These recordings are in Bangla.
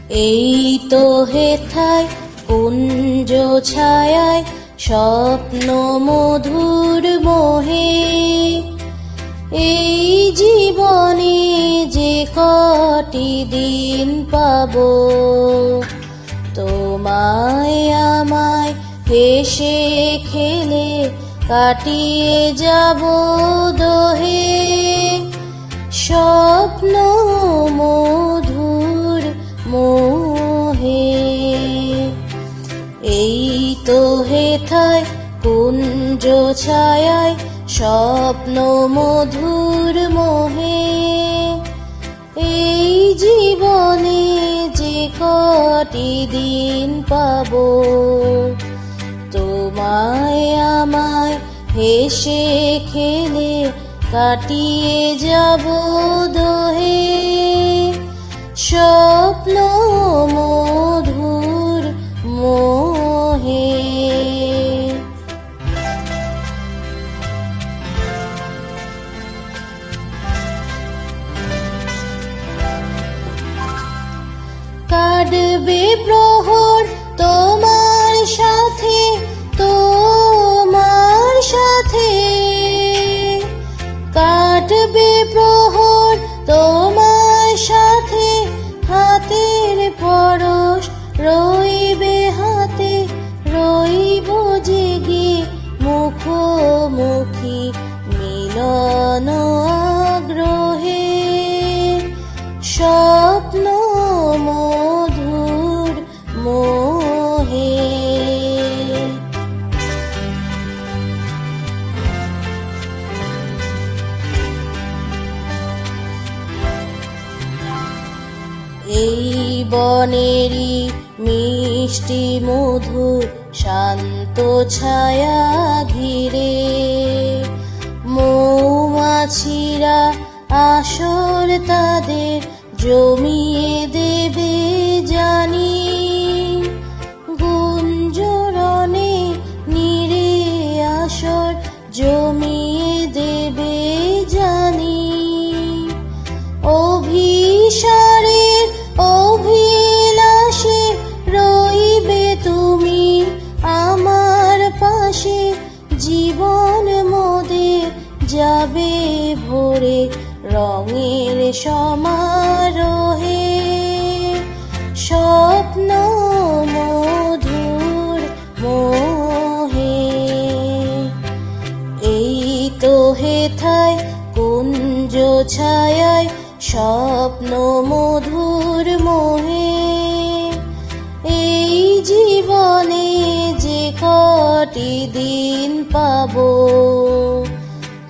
এই তো হেথায় কুঞ্জ ছায়ায় স্বপ্ন মধুর মোহে, এই জীবনে যে কটি দিন পাবো, তোমায় আমায় হেসে খেলে কাটিয়ে যাব দোহে। স্বপ্ন মধুর মোহে, এই তো হেথায় কুঞ্জ ছায়ায় স্বপ্ন মধুর মোহে, এই জীবনে যে কটি দিন পাবো, তোমায় আমায় হেসে খেলে কাটিয়ে যাব দোহে। স্বপ্ন মধুর মোহে। কাটবে প্রহর তোমার সাথে, তোমার সাথে কাটবে প্রহর তোমার সাথে, হাতের পরশ রইবে হাতে, রইব জেগে মুখোমুখি মিলন আগ্রহে। স্বপ্ন মধুর মোহে, এই বনেরই মিষ্টি মধুর শান্ত ছায়া ঘিরে, মৌমাছিরা আসর তাদের জমিয়ে দেবে জানি, গুঞ্জরণে নীড়ে আসর জমিয়ে দেবে জানি। অভিসারের অভিলাষে রইবে তুমি আমার পাশে, জীবন মোদের যাবে ভরে রঙের সমারোহে। স্বপ্ন মধুর মোহে, এই তো হেথায় কুঞ্জ ছায়ায় স্বপ্ন মধুর মোহে, এই জীবনে যে কটি দিন পাবো,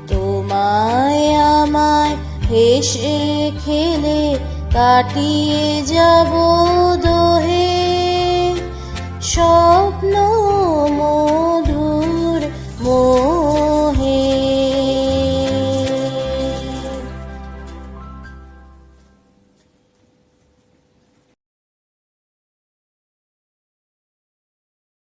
তোমায় আমায় হেসে খেলে কাটিয়ে যাব দোহে। স্বপ্ন